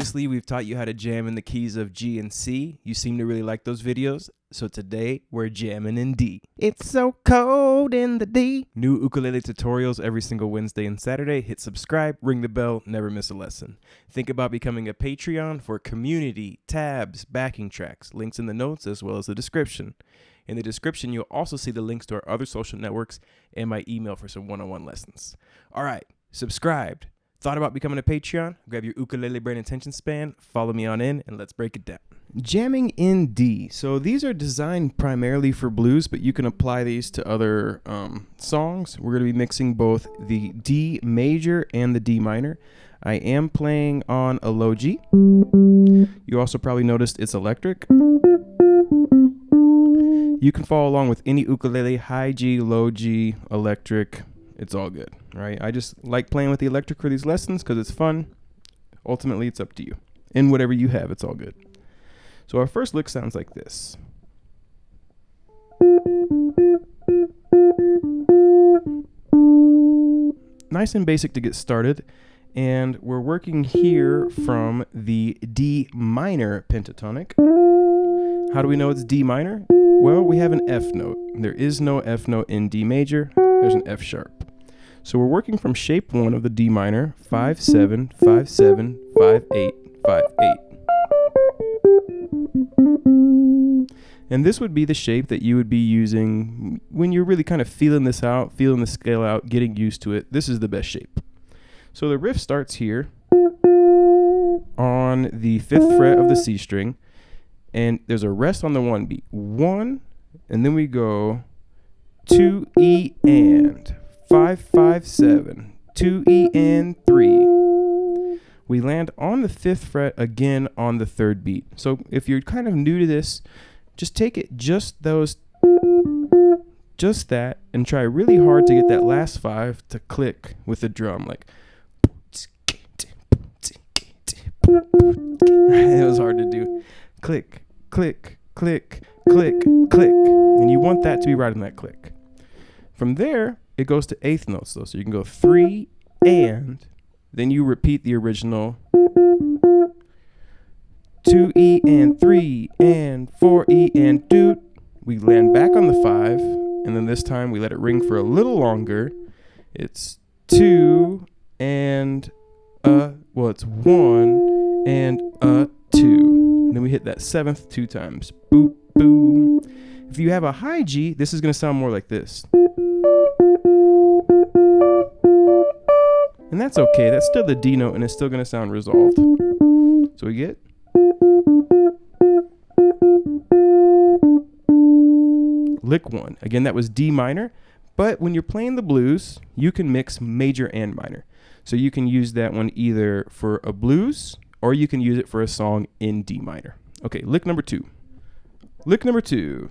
Previously, we've taught you how to jam in the keys of G and C. You seem to really like those videos, so today we're jamming in D. It's so cold in the D. New ukulele tutorials every single Wednesday and Saturday. Hit subscribe, ring the bell, never miss a lesson. Think about becoming a Patreon for community, tabs, backing tracks, links in the notes as well as the description. In the description, you'll also see the links to our other social networks and my email for some one-on-one lessons. All right, subscribed. Thought about becoming a Patreon? Grab your ukulele brain attention span, follow me on in, and let's break it down. Jamming in D. So these are designed primarily for blues, but you can apply these to other songs. We're going to be mixing both the D major and the D minor. I am playing on a low G. You also probably noticed it's electric. You can follow along with any ukulele, high G, low G, electric. It's all good, right? I just like playing with the electric for these lessons because it's fun. Ultimately, it's up to you. And whatever you have, it's all good. So our first lick sounds like this. Nice and basic to get started. And we're working here from the D minor pentatonic. How do we know it's D minor? Well, we have an F note. There is no F note in D major. There's an F sharp. So we're working from shape 1 of the D minor, 5-7, 5-7, 5-8, 5-8. And this would be the shape that you would be using when you're really kind of feeling this out, feeling the scale out, getting used to it. This is the best shape. So the riff starts here on the 5th fret of the C string, and there's a rest on the 1 beat. 1, and then we go 2 E and 5-5-7, 2 E and 3. We land on the 5th fret again on the 3rd beat. So if you're kind of new to this, just take it just that, and try really hard to get that last 5 to click with the drum, like. It was hard to do. Click, click, click, click, click, and you want that to be right on that click. From there, it goes to 8th notes though, so you can go 3 and then you repeat the original 2 E and 3 and 4 E and doot. We land back on the 5, and then this time we let it ring for a little longer. It's 2 and it's 1 and 2. And then we hit that 7th 2 times. Boop, boom. If you have a high G, this is going to sound more like this. And that's okay. That's still the D note, and it's still going to sound resolved. So we get. Lick 1. Again, that was D minor. But when you're playing the blues, you can mix major and minor. So you can use that one either for a blues, or you can use it for a song in D minor. Okay, lick number 2. Lick number 2.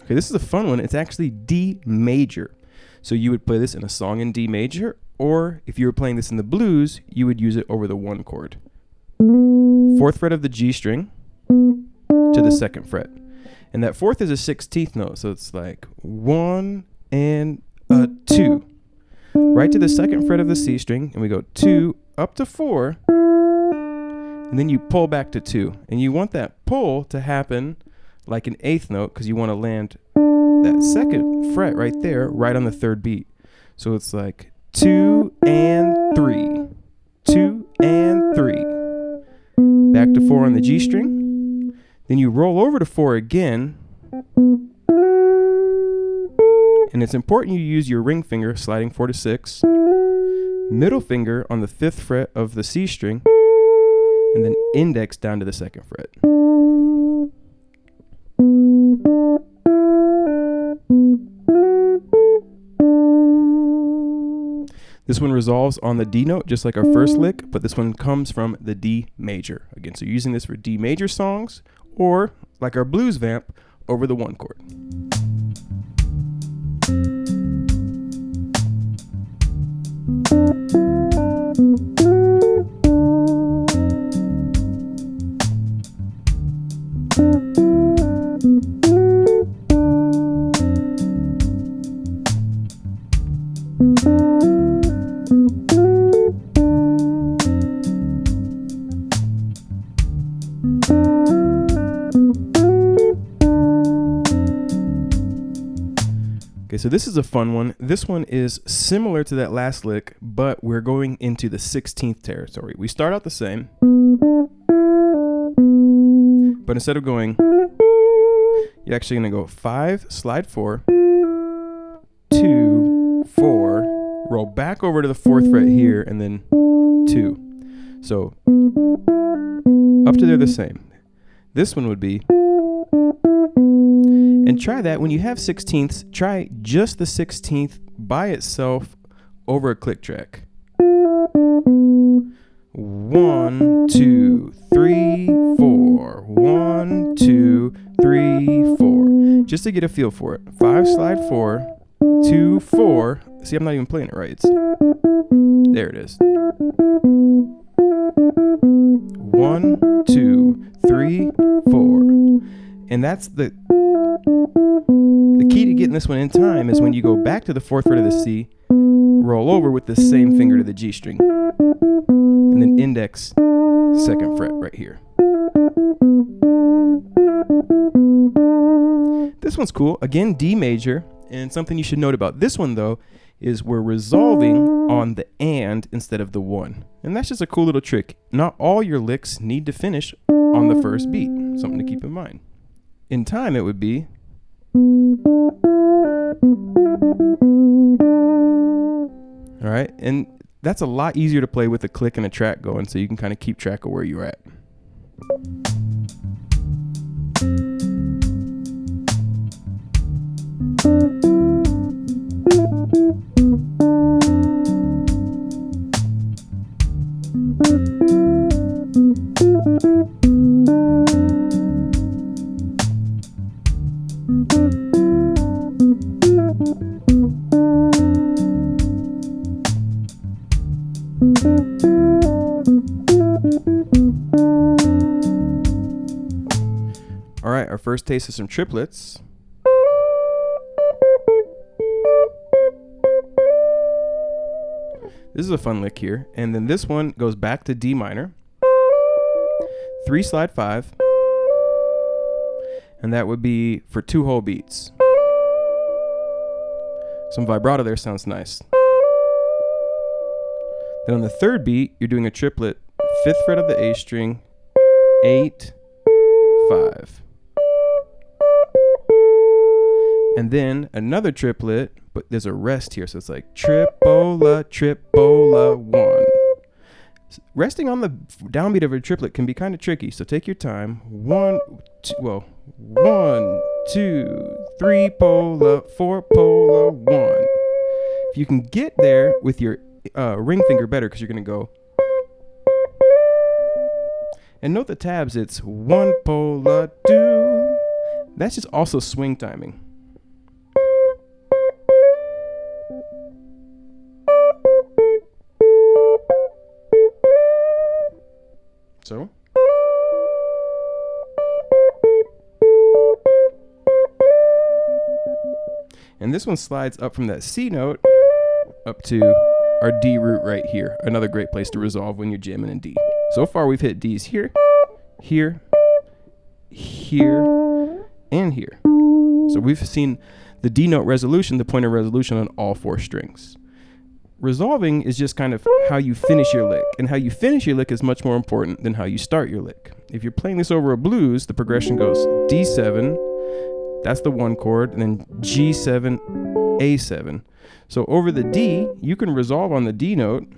Okay, this is a fun one. It's actually D major. So you would play this in a song in D major, or if you were playing this in the blues, you would use it over the 1 chord. 4th fret of the G string to the 2nd fret. And that 4th is a 16th note, so it's like 1 and a 2. Right to the 2nd fret of the C string, and we go 2 up to 4, and then you pull back to 2. And you want that pull to happen like an 8th note, because you want to land that 2nd fret right there, right on the 3rd beat. So it's like 2 and 3, 2 and 3. Back to 4 on the G string. Then you roll over to 4 again. And it's important you use your ring finger sliding 4 to 6, middle finger on the 5th fret of the C string, and then index down to the 2nd fret. This one resolves on the D note, just like our first lick, but this one comes from the D major. Again, so you're using this for D major songs, or like our blues vamp, over the 1 chord. Okay, so this is a fun one. This one is similar to that last lick, but we're going into the 16th territory. We start out the same, but instead of going, you're actually going to go 5, slide 4, 2, 4, roll back over to the 4th fret here, and then 2. So up to there the same. This one would be, and try that when you have 16ths, try just the 16th by itself over a click track. 1, 2, 3, 4. 1, 2, 3, 4. Just to get a feel for it. 5, slide 4, 2, 4. See, I'm not even playing it right. There it is. 1, 2, 3, 4. And that's the key to getting this one in time is when you go back to the 4th fret of the C, roll over with the same finger to the G string, and then index 2nd fret right here. This one's cool. Again, D major, and something you should note about this one though is we're resolving on the and instead of the 1. And that's just a cool little trick. Not all your licks need to finish on the first beat. Something to keep in mind. In time, it would be. All right, and that's a lot easier to play with a click and a track going, so you can kind of keep track of where you're at. All right, our first taste of some triplets. This is a fun lick here. And then this one goes back to D minor. 3, slide 5. And that would be for 2 whole beats. Some vibrato there sounds nice. Then on the 3rd beat, you're doing a triplet, 5th fret of the A string, 8, 5. And then another triplet, but there's a rest here, so it's like tripola, tripola, 1. Resting on the downbeat of a triplet can be kind of tricky, so take your time. 1, 2, 3 pola, 4 pola, 1. If you can get there with your ring finger better, because you're going to go. And note the tabs, it's 1 pola, 2. That's just also swing timing. So. And this one slides up from that C note up to our D root right here. Another great place to resolve when you're jamming in D. So far we've hit D's here, here, here, and here. So we've seen the D note resolution, the pointer resolution on all 4 strings. Resolving is just kind of how you finish your lick, and how you finish your lick is much more important than how you start your lick. If you're playing this over a blues, the progression goes D7, that's the 1 chord, and then G7, A7. So over the D, you can resolve on the D note,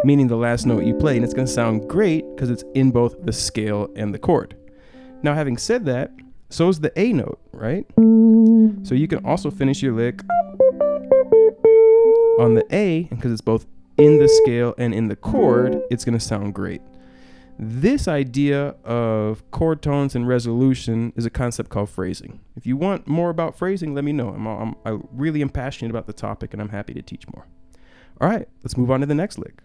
meaning the last note you play, and it's going to sound great because it's in both the scale and the chord. Now, having said that, so is the A note, right? So you can also finish your lick on the A, and because it's both in the scale and in the chord, it's going to sound great. This idea of chord tones and resolution is a concept called phrasing. If you want more about phrasing, let me know. I really am passionate about the topic, and I'm happy to teach more. All right, let's move on to the next lick.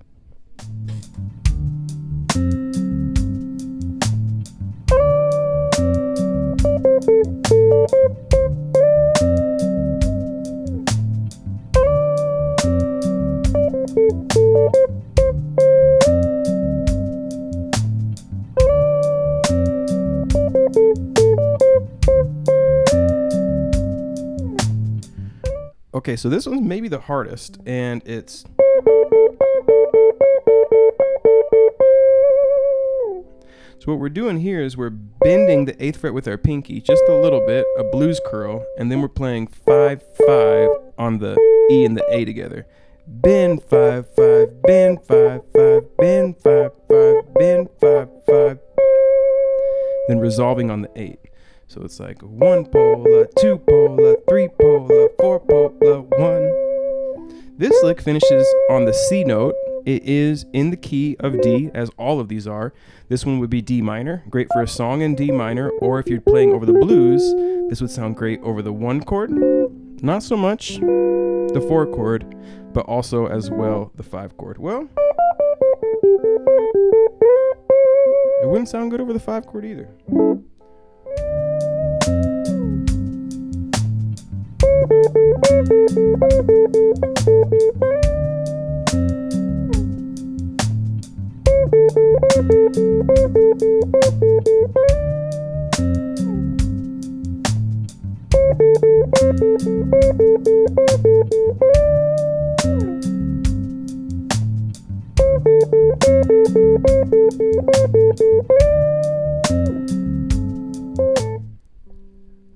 Okay, so this one's maybe the hardest, and it's... So what we're doing here is we're bending the 8th fret with our pinky just a little bit, a blues curl, and then we're playing 5-5 on the E and the A together. Bend 5-5, bend 5-5, bend 5-5, bend 5-5. Then resolving on the 8. So it's like 1 pola, 2 pola, 3 pola, 4 pola, 1. This lick finishes on the C note. It is in the key of D, as all of these are. This one would be D minor, great for a song in D minor, or if you're playing over the blues, this would sound great over the 1 chord. Not so much the 4 chord, but also as well the 5 chord. Well, it wouldn't sound good over the 5 chord either.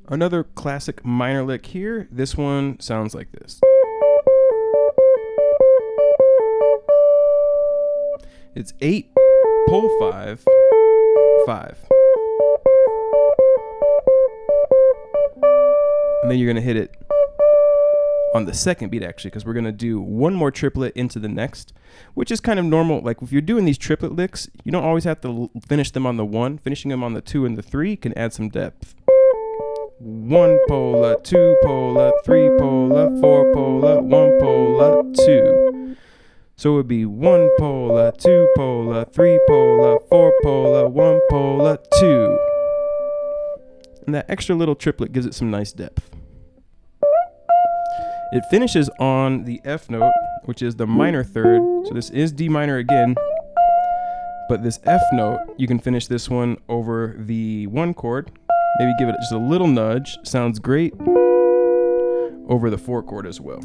Another classic minor lick here. This one sounds like this. It's 8, pull 5, 5. And then you're going to hit it on the second beat, actually, because we're going to do one more triplet into the next, which is kind of normal. Like if you're doing these triplet licks, you don't always have to finish them on the 1. Finishing them on the 2 and the 3 can add some depth. 1 pola, 2 pola, 3 pola, 4 pola, 1 pola, 2. So it would be 1 pola, 2 pola, 3 pola, 4 pola, 1 pola, 2. And that extra little triplet gives it some nice depth. It finishes on the F note, which is the minor third. So this is D minor again. But this F note, you can finish this one over the 1 chord. Maybe give it just a little nudge. Sounds great over the 4 chord as well.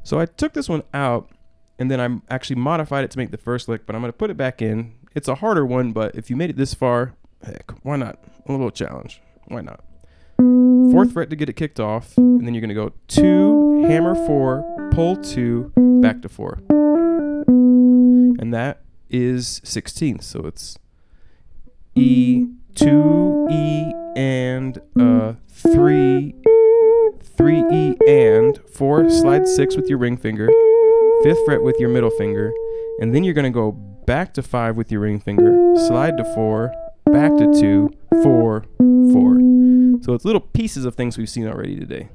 So I took this one out and then I actually modified it to make the first lick, but I'm going to put it back in. It's a harder one, but if you made it this far, heck, why not? A little challenge. Why not? 4th fret to get it kicked off, and then you're going to go 2, hammer 4, pull 2, back to 4. And that is 16th. So it's E, 2, E, and 3, 3 E and 4, slide 6 with your ring finger, 5th fret with your middle finger, and then you're going to go back to 5 with your ring finger, slide to 4, back to 2, 4, 4. So it's little pieces of things we've seen already today.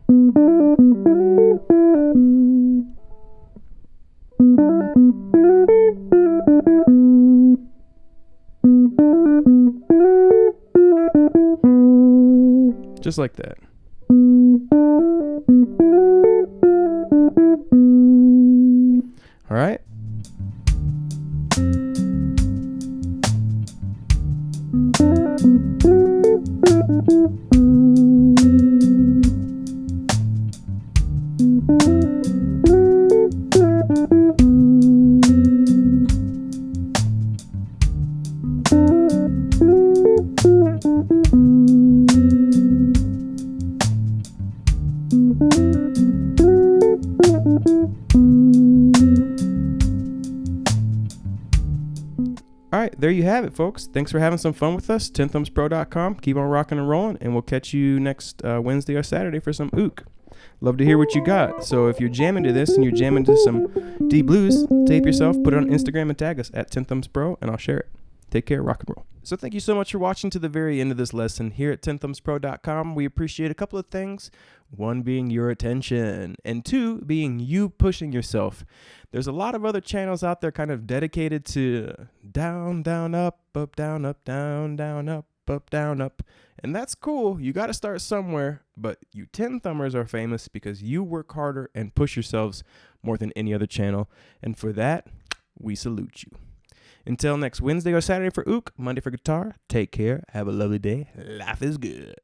Just like that. All right. All right, there you have it, folks. Thanks for having some fun with us. 10thumbspro.com. Keep on rocking and rolling, and we'll catch you next Wednesday or Saturday for some ook. Love to hear what you got. So if you're jamming to this and you're jamming to some D blues, tape yourself, put it on Instagram and tag us at 10thumbspro, and I'll share it. Take care, rock and roll. So thank you so much for watching to the very end of this lesson. Here at 10thumbspro.com, we appreciate a couple of things. One being your attention, and two being you pushing yourself. There's a lot of other channels out there kind of dedicated to down, down, up, down, down, up, down, up. And that's cool. You got to start somewhere. But you 10-thumbers are famous because you work harder and push yourselves more than any other channel. And for that, we salute you. Until next Wednesday or Saturday for Ook, Monday for guitar, take care, have a lovely day, life is good.